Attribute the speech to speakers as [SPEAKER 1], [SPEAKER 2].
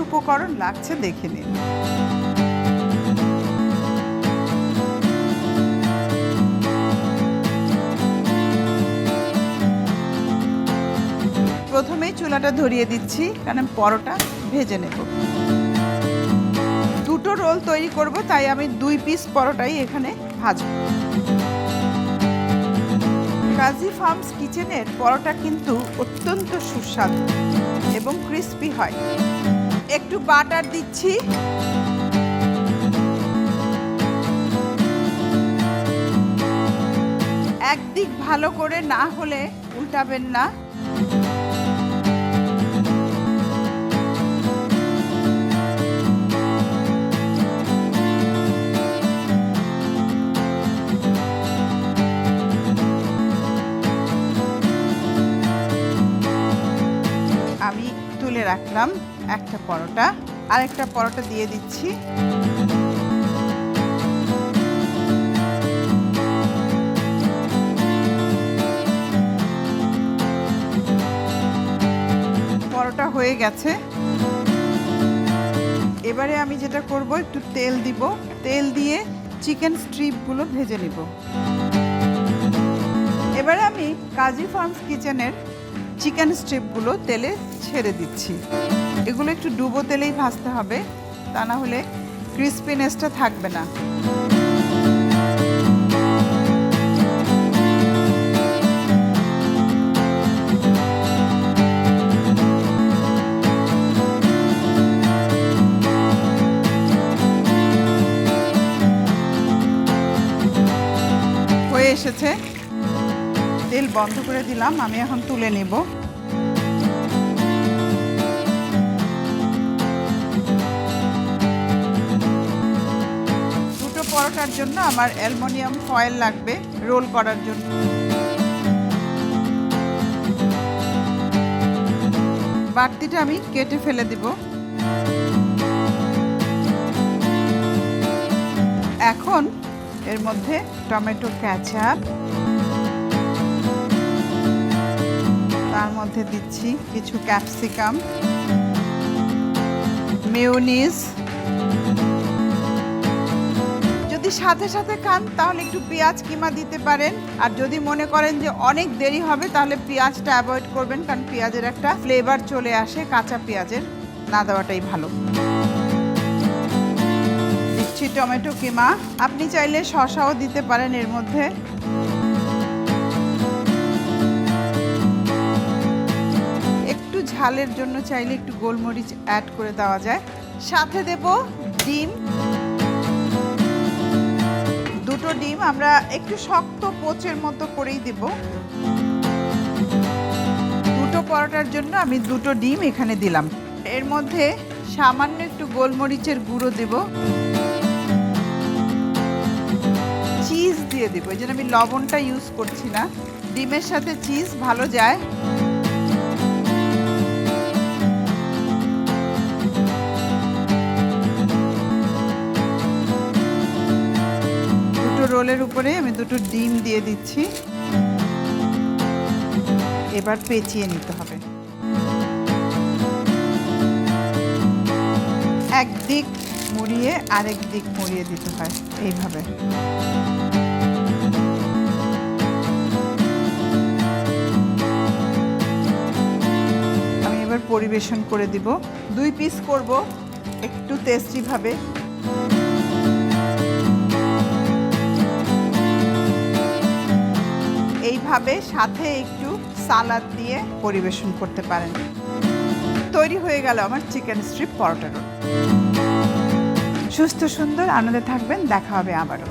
[SPEAKER 1] উপকরণ লাগছে দেখে নিন। প্রথমেই চুলাটা ধরিয়ে দিচ্ছি, কারণ পরোটা ভেজে নেব। দুটো রোল তৈরি করব, তাই আমি 2 পিস পরোটাই এখানে ভাজব। কাজী ফার্মস কিচেনের পরোটা কিন্তু অত্যন্ত সুস্বাদু এবং ক্রিস্পি হয়। একটু বাটার দিচ্ছি। একদিক ভালো করে না হলে উল্টাবেন না। আমি তুলে রাখলাম একটা পরোটা, আরেকটা পরোটা দিয়ে দিচ্ছি। পরোটা হয়ে গেছে। এবারে আমি যেটা করব, একটু তেল দিব। তেল দিয়ে চিকেন স্ট্রিপগুলো ভেজে নিব। এবারে আমি কাজী ফার্মস কিচেনের চিকেন স্ট্রিপগুলো তেলে ছেড়ে দিচ্ছি। এগুলো একটু ডুবো তেলেই ভাজতে হবে, তা না হলে ক্রিস্পিনেসটা থাকবে না। হয়ে এসেছে, তেল বন্ধ করে দিলাম। আমি এখন তুলে নেব। দুটো পরোটার জন্য আমার অ্যালুমিনিয়াম ফয়েল লাগবে রোল করার জন্য। বাড়তিটা আমি কেটে ফেলে দিব। এখন এর মধ্যে টমেটো কেচাপ, তার মধ্যে দিচ্ছি কিছু ক্যাপসিকাম, মেয়োনিজ। যদি সাথে সাথে খান তাহলে একটু পেঁয়াজ কিমা দিতে পারেন, আর যদি মনে করেন যে অনেক দেরি হবে তাহলে পেঁয়াজটা অ্যাভয়েড করবেন, কারণ পেঁয়াজের একটা ফ্লেভার চলে আসে, কাঁচা পেঁয়াজের না দেওয়াটাই ভালো। দিচ্ছি টমেটো কিমা। আপনি চাইলে শসাও দিতে পারেন এর মধ্যে। একটু ঝালের জন্য চাইলে একটু গোলমরিচ অ্যাড করে দেওয়া যায়। সাথে দেব ডিম। দুটো ডিম আমরা একটু শক্ত পোচের মতো করেই দেব। দুটো পরোটার জন্য আমি দুটো ডিম এখানে দিলাম। এর মধ্যে সামান্য একটু গোলমরিচের গুঁড়ো দেব। চিজ দিয়ে দেব, এই জন্য আমি লবণটা ইউজ করছি না। ডিমের সাথে চিজ ভালো যায়। দুটো রোলের উপরে আমি দুটো ডিম দিয়ে দিচ্ছি। এবার পেঁচিয়ে নিতে হবে। একদিক মুড়িয়ে আরেক দিক মুড়িয়ে দিতে হয় এইভাবে। আমি এবার পরিবেশন করে দিব। 2 পিস করব, একটু টেস্টি ভাবে। এইভাবে সাথে একটু সালাদ দিয়ে পরিবেশন করতে পারেন। তৈরি হয়ে গেল আমার চিকেন স্ট্রিপ পরোটা রোল। সুস্থ সুন্দর আনন্দে থাকবেন। দেখা হবে আবারও।